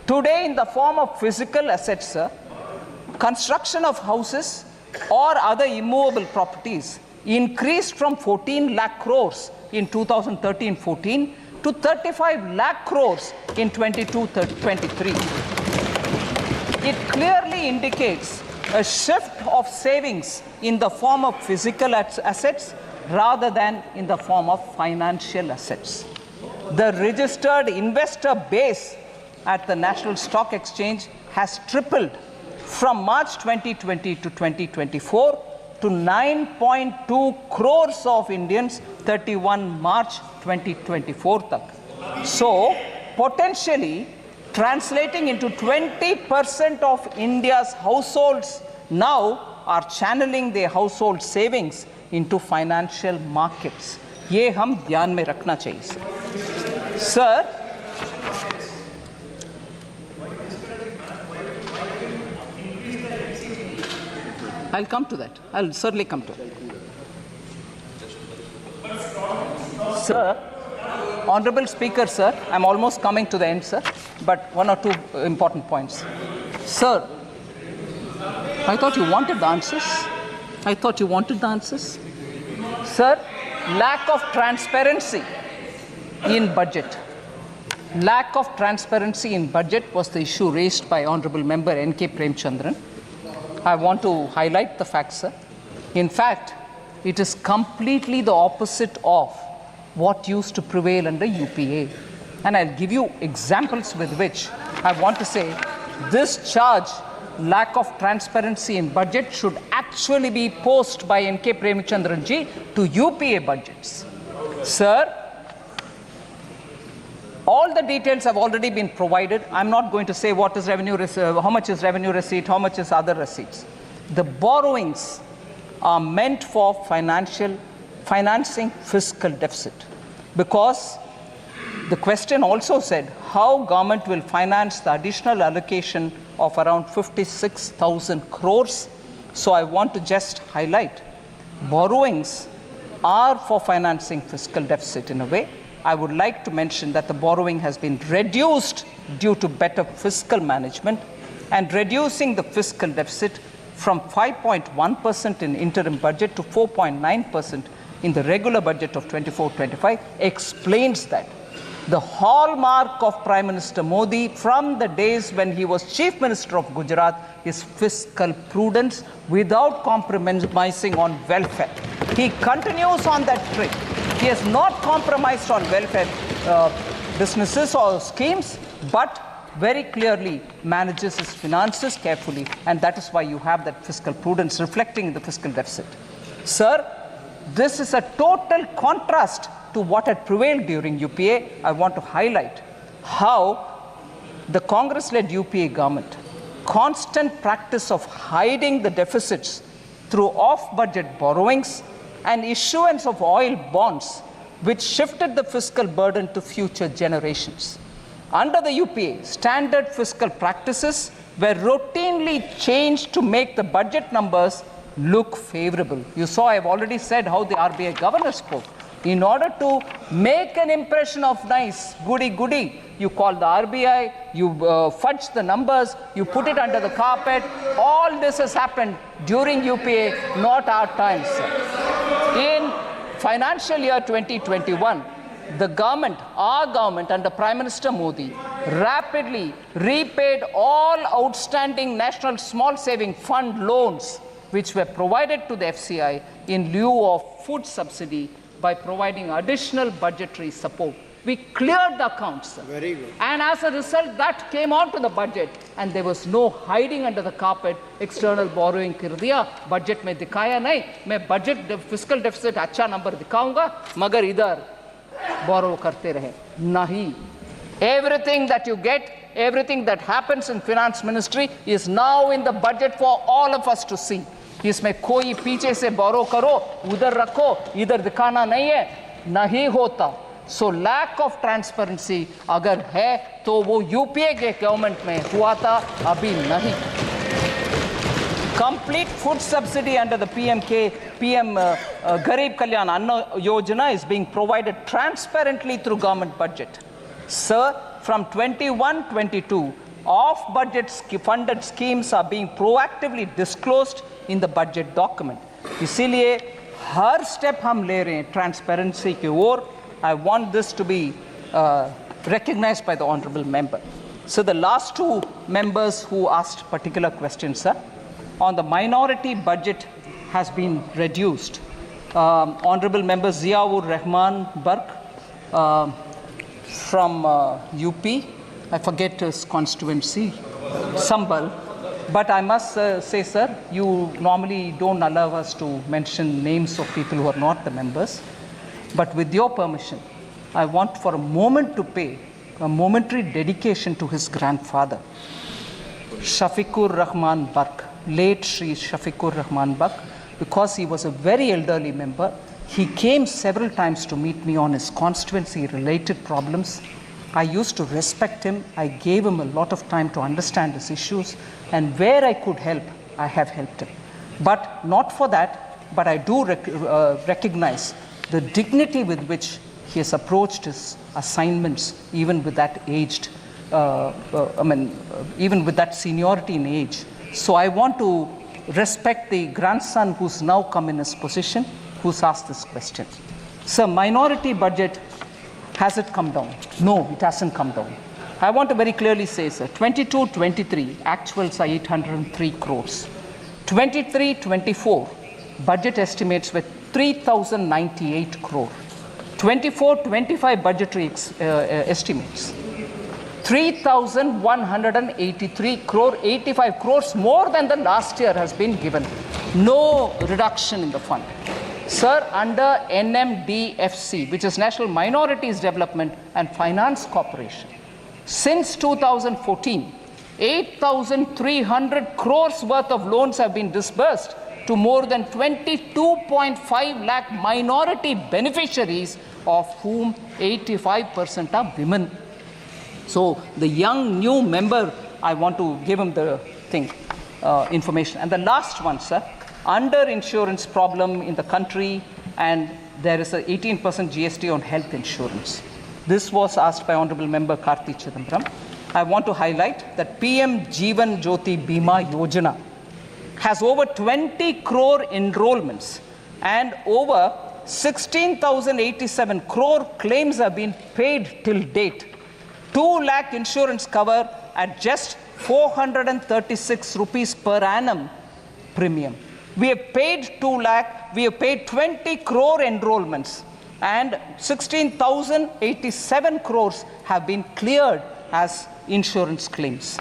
Today, in the form of physical assets, sir, construction of houses or other immovable properties increased from 14 lakh crores in 2013-14 to 35 lakh crores in 22-23. It clearly indicates a shift of savings in the form of physical assets rather than in the form of financial assets. The registered investor base at the National Stock Exchange has tripled from March 2020 to 2024 to 9.2 crores of Indians 31 March 2024 tak. So, potentially translating into 20% of India's households now are channeling their household savings into financial markets. ये हम ध्यान में रखना चाहिए. Sir, I'll come to that. I'll certainly come to it. Sir, Honorable Speaker, sir, I'm almost coming to the end, sir, but one or two important points. Sir, I thought you wanted the answers. Sir, lack of transparency in budget. Lack of transparency in budget was the issue raised by Honorable Member N.K. Premchandran. I want to highlight the fact, sir. In fact, it is completely the opposite of what used to prevail under UPA. And I'll give you examples with which I want to say this charge, lack of transparency in budget, should actually be posed by N.K. Premchandran ji to UPA budgets. Sir, all the details have already been provided. I'm not going to say what is revenue, how much is revenue receipt, how much is other receipts. The borrowings are meant for financing fiscal deficit, because the question also said how government will finance the additional allocation of around 56,000 crores. So I want to just highlight borrowings are for financing fiscal deficit in a way. I would like to mention that the borrowing has been reduced due to better fiscal management, and reducing the fiscal deficit from 5.1% in interim budget to 4.9% in the regular budget of 24-25 explains that. The hallmark of Prime Minister Modi from the days when he was Chief Minister of Gujarat is fiscal prudence without compromising on welfare. He continues on that track. He has not compromised on welfare businesses or schemes, but very clearly manages his finances carefully, and that is why you have that fiscal prudence reflecting in the fiscal deficit. Sir, this is a total contrast to what had prevailed during UPA. I want to highlight how the Congress-led UPA government, constant practice of hiding the deficits through off-budget borrowings and issuance of oil bonds, which shifted the fiscal burden to future generations. Under the UPA, standard fiscal practices were routinely changed to make the budget numbers look favorable. You saw, I've already said how the RBI governor spoke. In order to make an impression of nice, goody, you call the RBI, you fudge the numbers, you put it under the carpet. All this has happened during UPA, not our times, sir. In financial year 2021, the government, our government under Prime Minister Modi, rapidly repaid all outstanding National Small Saving Fund loans which were provided to the FCI in lieu of food subsidy by providing additional budgetary support. We cleared the accounts, sir. Very good. And as a result, that came onto the budget, and there was no hiding under the carpet. External borrowing कर दिया, budget में दिखाया नहीं. मैं budget fiscal deficit अच्छा number दिखाऊंगा, मगर इधर borrow करते रहे. नहीं. Everything that you get, everything that happens in finance ministry is now in the budget for all of us to see. इसमें कोई पीछे से borrow करो, उधर रखो, इधर दिखाना नहीं है, नहीं होता. So lack of transparency अगर है तो वो यूपीए के गवर्नमेंट में हुआ था, अभी नहीं. Complete food subsidy under the PM Garib Kalyan Anna Yojana is being provided transparently through government budget. Sir, from 21-22, off-budget funded schemes are being proactively disclosed in the budget document. इसीलिए हर step हम ले रहे हैं transparency की ओर. I want this to be recognized by the honorable member. So the last two members who asked particular questions, sir, on the minority budget has been reduced. Honorable member Ziaur Rahman Bark from UP, I forget his constituency, Sambal. But I must say, sir, you normally don't allow us to mention names of people who are not the members. But with your permission, I want for a moment to pay a momentary dedication to his grandfather, Shafiqur Rahman Bark, late Shri Shafiqur Rahman Bark, because he was a very elderly member. He came several times to meet me on his constituency-related problems. I used to respect him. I gave him a lot of time to understand his issues, and where I could help, I have helped him. But not for that, but I do recognize the dignity with which he has approached his assignments, even with that even with that seniority in age. So I want to respect the grandson who's now come in his position, who's asked this question. Sir, minority budget, has it come down? No, it hasn't come down. I want to very clearly say, sir, 22-23, actuals are 803 crores. 23-24, budget estimates were 3,098 crore. 24-25 budgetary estimates, 3,183 crore, 85 crores more than the last year has been given. No reduction in the fund. Sir, under NMDFC, which is National Minorities Development and Finance Corporation, since 2014, 8,300 crores worth of loans have been disbursed to more than 22.5 lakh minority beneficiaries, of whom 85% are women. So the young new member, I want to give him the information. And the last one, sir, under insurance problem in the country, and there is an 18% GST on health insurance. This was asked by Honorable Member Karthi Chidambaram. I want to highlight that PM Jeevan Jyoti Bima Yojana has over 20 crore enrollments and over 16,087 crore claims have been paid till date. 2 lakh insurance cover at just 436 rupees per annum premium. We have paid 2 lakh, we have paid 20 crore enrollments, and 16,087 crores have been cleared as insurance claims.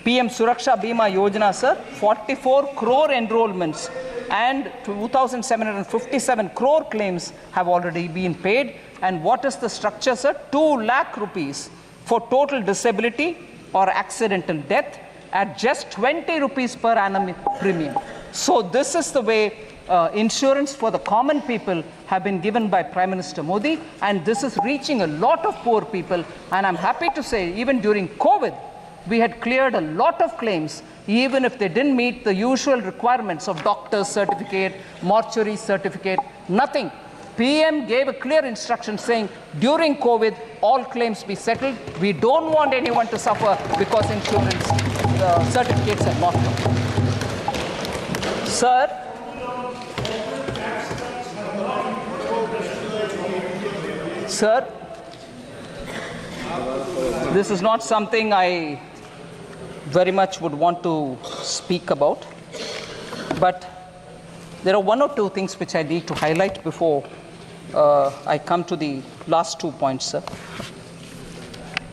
PM Suraksha Bima Yojana, sir, 44 crore enrollments and 2,757 crore claims have already been paid. And what is the structure, sir? 2 lakh rupees for total disability or accidental death at just 20 rupees per annum premium. So this is the way insurance for the common people have been given by Prime Minister Modi, and this is reaching a lot of poor people. And I'm happy to say, even during COVID, we had cleared a lot of claims, even if they didn't meet the usual requirements of doctor's certificate, mortuary certificate, nothing. PM gave a clear instruction saying, during COVID, all claims be settled. We don't want anyone to suffer because insurance certificates have not come. Sir, this is not something I very much would want to speak about, but there are one or two things which I need to highlight before I come to the last 2 points, sir.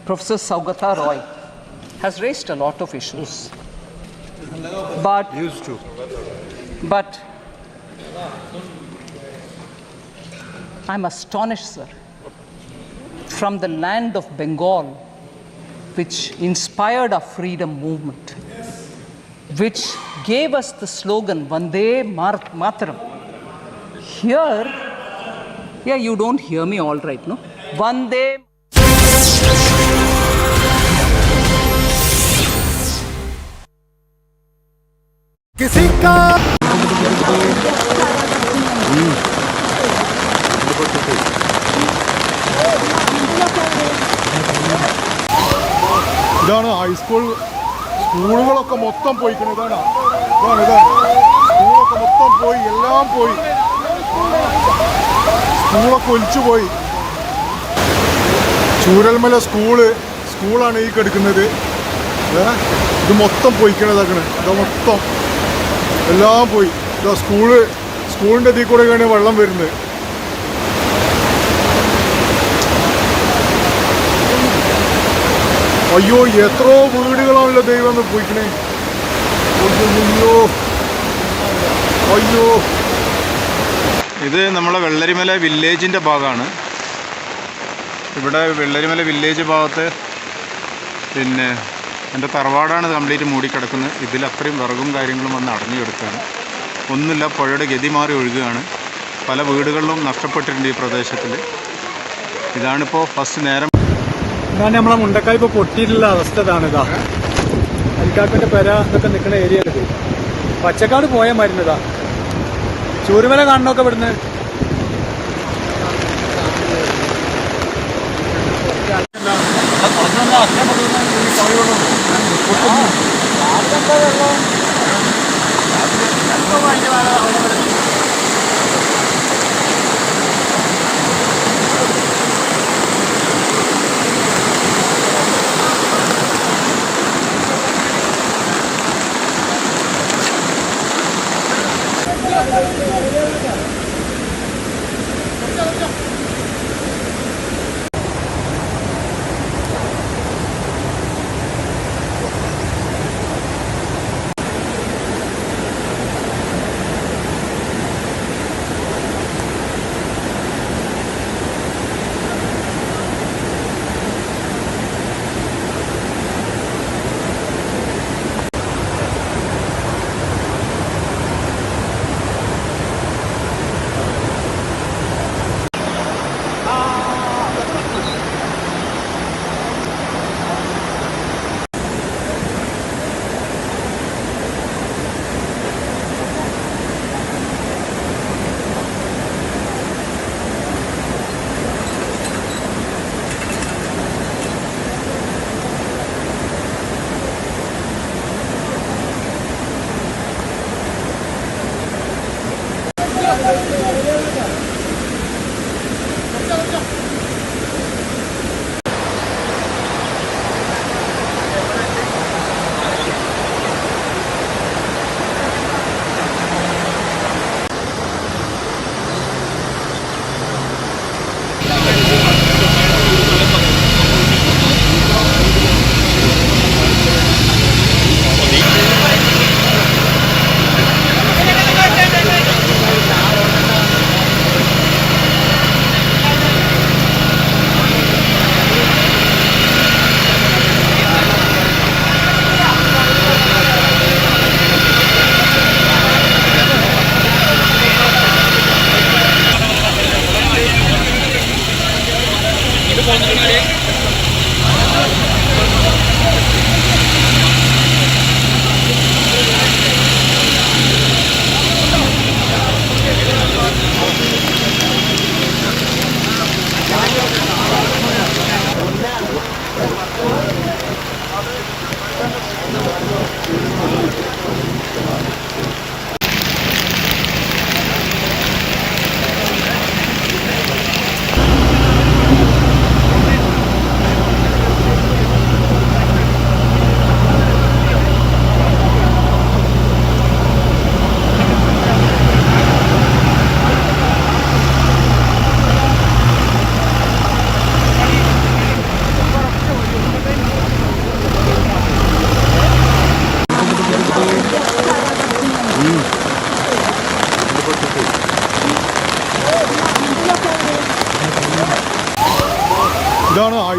Professor Saugata Roy has raised a lot of issues, but I'm astonished, sir, from the land of Bengal, which inspired our freedom movement, which gave us the slogan Vande Mataram. Here, yeah, you don't hear me all right, no? Vande. किसी का ഇതാണ് high school സ്കൂളുകളൊക്കെ മൊത്തം പോയിക്കുന്നത്. ഇതാണ് സ്കൂളൊക്കെ മൊത്തം പോയി, എല്ലാം പോയി, സ്കൂളൊക്കെ ഒലിച്ചു പോയി. ചൂരൽമല സ്കൂളാണ് ഈ കിടക്കുന്നത്. ഇത് മൊത്തം പോയിക്കണതാക്കണ്. ഇത് മൊത്തം എല്ലാം പോയി. ഇതാ സ്കൂളിൻ്റെ ഇതിൽ കൂടെയാണ് വെള്ളം വരുന്നത്. അയ്യോ, എത്രയോ വീടുകളാണല്ലോ ദൈവം പോയിക്കണേ. അയ്യോ, ഇത് നമ്മളെ വെള്ളരിമല വില്ലേജിൻ്റെ ഭാഗമാണ്. ഇവിടെ വെള്ളരിമല വില്ലേജ് ഭാഗത്ത് പിന്നെ എൻ്റെ തറവാടാണ് കംപ്ലീറ്റ് മൂടിക്കിടക്കുന്നത്. ഇതിൽ അത്രയും വിറകും കാര്യങ്ങളും വന്ന് അടഞ്ഞു കിടക്കുകയാണ്. ഒന്നുമില്ല, പുഴയുടെ ഗതി മാറി ഒഴുകുകയാണ്. പല വീടുകളിലും നഷ്ടപ്പെട്ടിട്ടുണ്ട് ഈ പ്രദേശത്തിൽ. ഇതാണിപ്പോൾ ഫസ്റ്റ് നേരം. ഇതാണ് നമ്മളെ മുണ്ടക്കായ് ഇപ്പോൾ പൊട്ടിയിട്ടുള്ള അവസ്ഥ. ഇതാണ് അരിക്കാക്കൻ്റെ പെര ഇതൊക്കെ നിൽക്കുന്ന ഏരിയ ഇത്. പച്ചക്കാട് പോയ മരുന്നതാ. ചൂരുമല കാണണമൊക്കെ ഇവിടുന്ന്.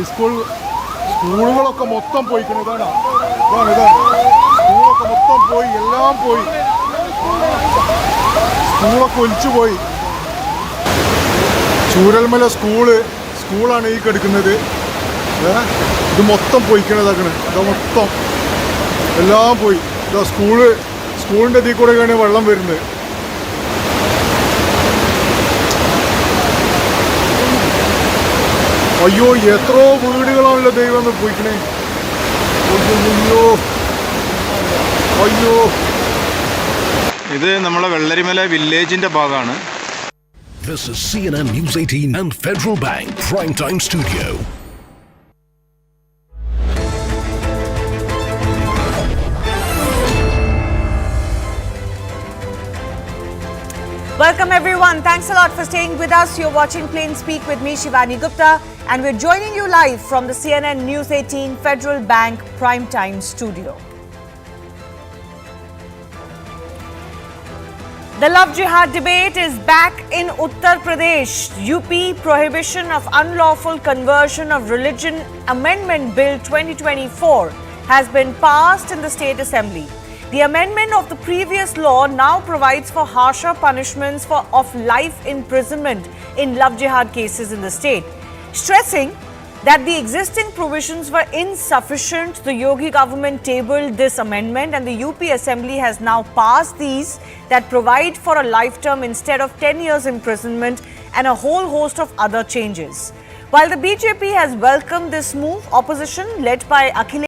സ്കൂളുകളൊക്കെ മൊത്തം പോയിക്കണം. ഇതാണ് സ്കൂളൊക്കെ മൊത്തം പോയി, എല്ലാം പോയി. സ്കൂളൊക്കെ ഒലിച്ചു പോയി. ചൂരൽമല സ്കൂളാണ് ഈ കിടക്കുന്നത്. ഇത് മൊത്തം പോയിക്കണതാക്കണ്. ഇതാ മൊത്തം എല്ലാം പോയി. ഇതാ സ്കൂളിൻ്റെ ഇതിൽ കൂടെയാണ് വെള്ളം വരുന്നത്. അയ്യോ, എത്രയോ വീടുകളാണല്ലോ ദൈവം പോയിക്കണേ. അയ്യോ അയ്യോ. ഇത് നമ്മളെ വെള്ളരിമല വില്ലേജിന്റെ ഭാഗമാണ്. This is CNN News 18 and Federal Bank Primetime Studio. Welcome everyone. Thanks a lot for staying with us. You're watching Plain Speak with me, Shivani Gupta, and we're joining you live from the CNN News 18 Federal Bank Primetime Studio. The love jihad debate is back in Uttar Pradesh. UP Prohibition of Unlawful Conversion of Religion Amendment Bill 2024 has been passed in the State Assembly. The amendment of the previous law now provides for harsher punishments of life imprisonment in love jihad cases in the state. Stressing that the existing provisions were insufficient, the Yogi government tabled this amendment and the UP Assembly has now passed these that provide for a life term instead of 10 years imprisonment and a whole host of other changes. While the BJP has welcomed this move, opposition led by Akhilesh